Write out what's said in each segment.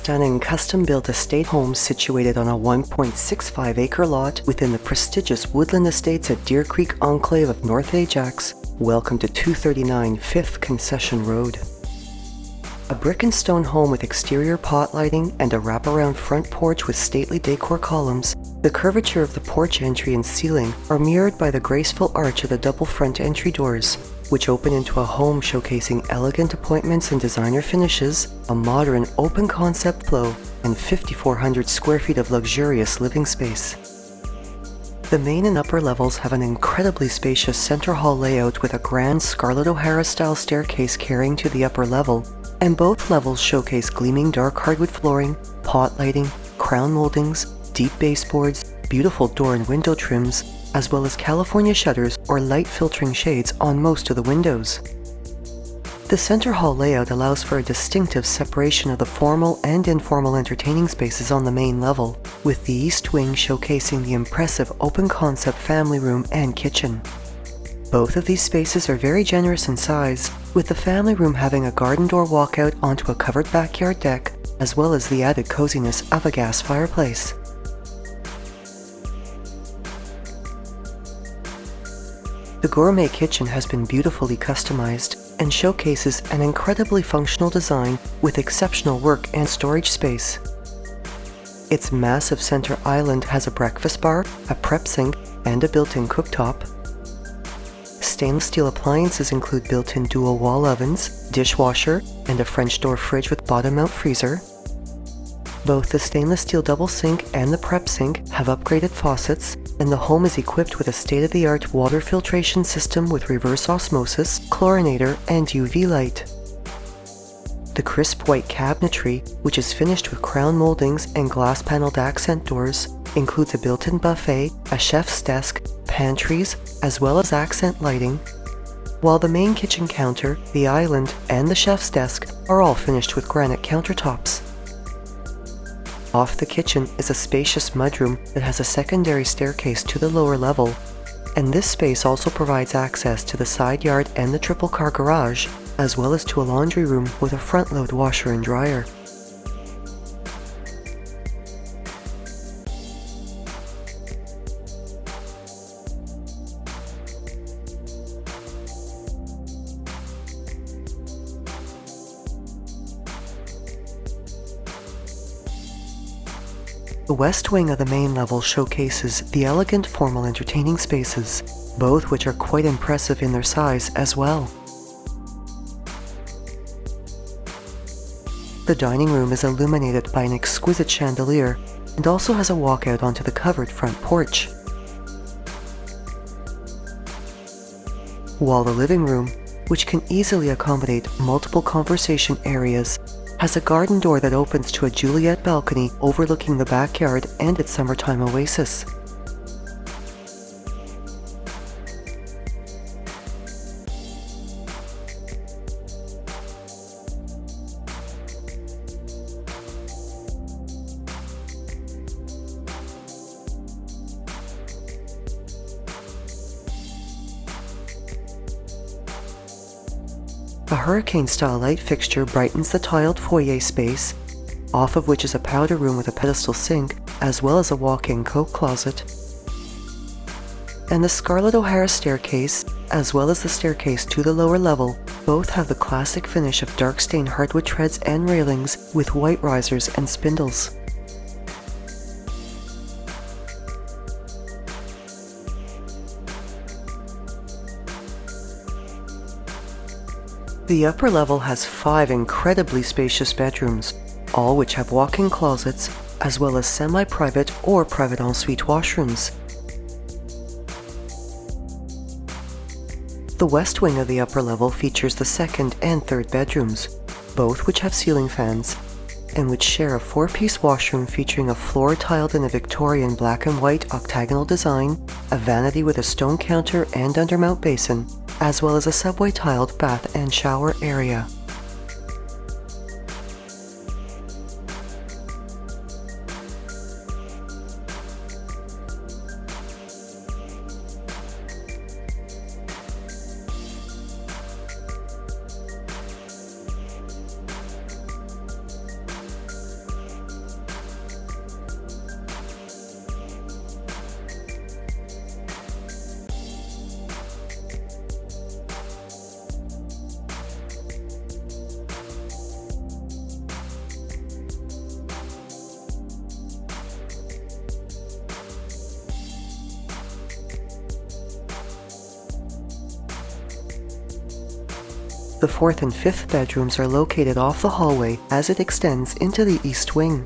stunning custom-built estate home situated on a 1.65-acre lot within the prestigious Woodland Estates at Deer Creek enclave of North Ajax. Welcome to 239 Fifth Concession Road. A brick and stone home with exterior pot lighting and a wraparound front porch with stately decor columns, the curvature of the porch entry and ceiling are mirrored by the graceful arch of the double front entry doors, which open into a home showcasing elegant appointments and designer finishes, a modern open concept flow, and 5,400 square feet of luxurious living space. The main and upper levels have an incredibly spacious center hall layout with a grand Scarlett O'Hara-style staircase carrying to the upper level, and both levels showcase gleaming dark hardwood flooring, pot lighting, crown moldings, deep baseboards, beautiful door and window trims, as well as California shutters or light filtering shades on most of the windows. The center hall layout allows for a distinctive separation of the formal and informal entertaining spaces on the main level, with the east wing showcasing the impressive open concept family room and kitchen. Both of these spaces are very generous in size, with the family room having a garden door walkout onto a covered backyard deck, as well as the added coziness of a gas fireplace. The gourmet kitchen has been beautifully customized and showcases an incredibly functional design with exceptional work and storage space. Its massive center island has a breakfast bar, a prep sink, and a built-in cooktop. Stainless steel appliances include built-in dual wall ovens, dishwasher, and a French door fridge with bottom-mount freezer. Both the stainless steel double sink and the prep sink have upgraded faucets, and the home is equipped with a state-of-the-art water filtration system with reverse osmosis, chlorinator, and UV light. The crisp white cabinetry, which is finished with crown moldings and glass-paneled accent doors, includes a built-in buffet, a chef's desk, pantries, as well as accent lighting, while the main kitchen counter, the island, and the chef's desk are all finished with granite countertops. Off the kitchen is a spacious mudroom that has a secondary staircase to the lower level, and this space also provides access to the side yard and the triple car garage, as well as to a laundry room with a front-load washer and dryer. The west wing of the main level showcases the elegant formal entertaining spaces, both which are quite impressive in their size as well. The dining room is illuminated by an exquisite chandelier and also has a walkout onto the covered front porch. While the living room, which can easily accommodate multiple conversation areas, has a garden door that opens to a Juliet balcony overlooking the backyard and its summertime oasis. A hurricane-style light fixture brightens the tiled foyer space, off of which is a powder room with a pedestal sink, as well as a walk-in coat closet. And the Scarlett O'Hara staircase, as well as the staircase to the lower level, both have the classic finish of dark stained hardwood treads and railings with white risers and spindles. The upper level has 5 incredibly spacious bedrooms, all which have walk-in closets, as well as semi-private or private ensuite washrooms. The west wing of the upper level features the second and third bedrooms, both which have ceiling fans, and which share a 4-piece washroom featuring a floor tiled in a Victorian black and white octagonal design, a vanity with a stone counter and undermount basin, as well as a subway tiled bath and shower area. The fourth and fifth bedrooms are located off the hallway as it extends into the east wing.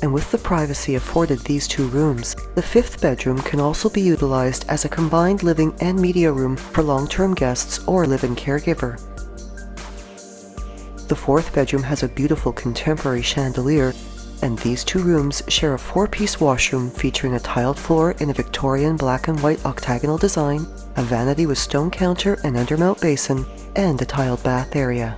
And with the privacy afforded these two rooms, the fifth bedroom can also be utilized as a combined living and media room for long-term guests or live-in caregiver. The fourth bedroom has a beautiful contemporary chandelier, and these two rooms share a four-piece washroom featuring a tiled floor in a Victorian black and white octagonal design, a vanity with stone counter and undermount basin, and a tiled bath area.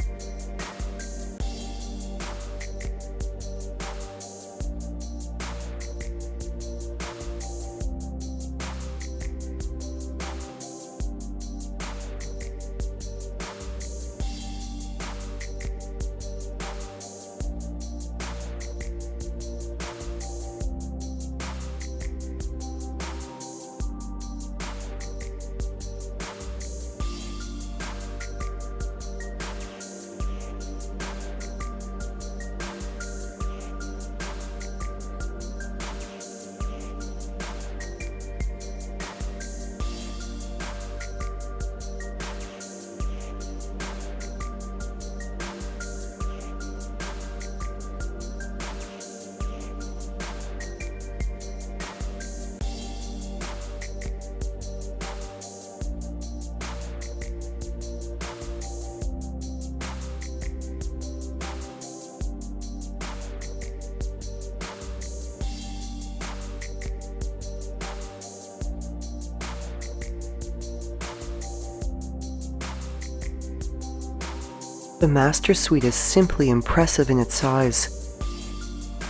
The master suite is simply impressive in its size,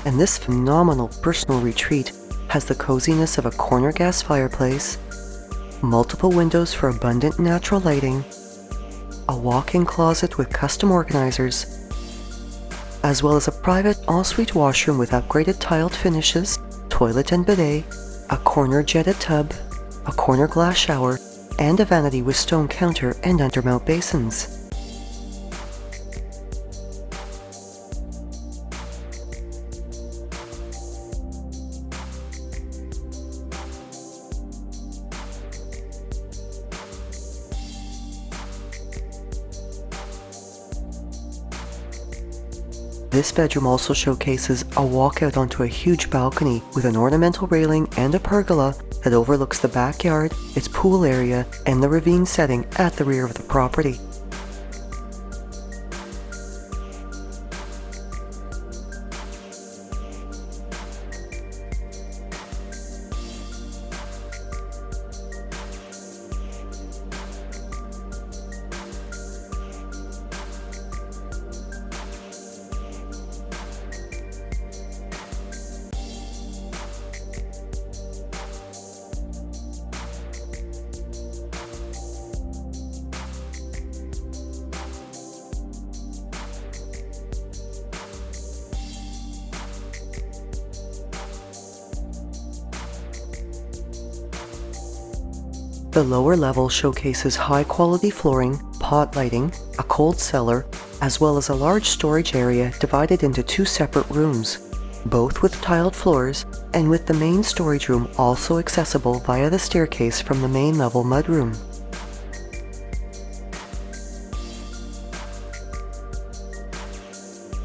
and this phenomenal personal retreat has the coziness of a corner gas fireplace, multiple windows for abundant natural lighting, a walk-in closet with custom organizers, as well as a private ensuite washroom with upgraded tiled finishes, toilet and bidet, a corner jetted tub, a corner glass shower, and a vanity with stone counter and undermount basins. This bedroom also showcases a walkout onto a huge balcony with an ornamental railing and a pergola that overlooks the backyard, its pool area, and the ravine setting at the rear of the property. The lower level showcases high-quality flooring, pot lighting, a cold cellar, as well as a large storage area divided into two separate rooms, both with tiled floors and with the main storage room also accessible via the staircase from the main level mudroom.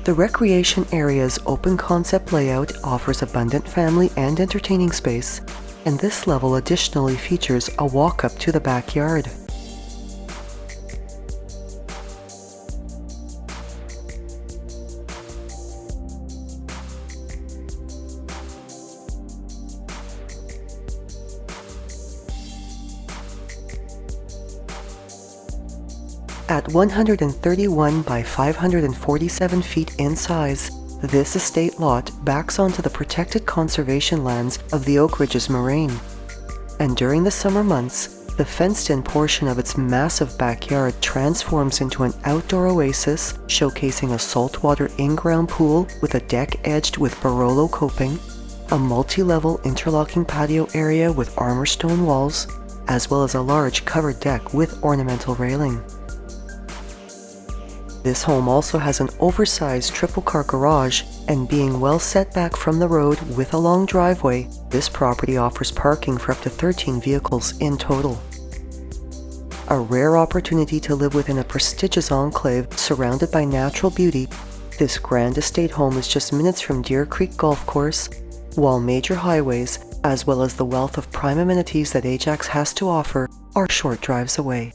The recreation area's open concept layout offers abundant family and entertaining space, and this level additionally features a walk-up to the backyard. At 131 by 547 feet in size, this estate lot backs onto the protected conservation lands of the Oak Ridges Moraine, and during the summer months, the fenced-in portion of its massive backyard transforms into an outdoor oasis showcasing a saltwater in-ground pool with a deck edged with Barolo coping, a multi-level interlocking patio area with armor stone walls, as well as a large covered deck with ornamental railing. This home also has an oversized triple-car garage, and being well set back from the road with a long driveway, this property offers parking for up to 13 vehicles in total. A rare opportunity to live within a prestigious enclave surrounded by natural beauty, this grand estate home is just minutes from Deer Creek Golf Course, while major highways, as well as the wealth of prime amenities that Ajax has to offer, are short drives away.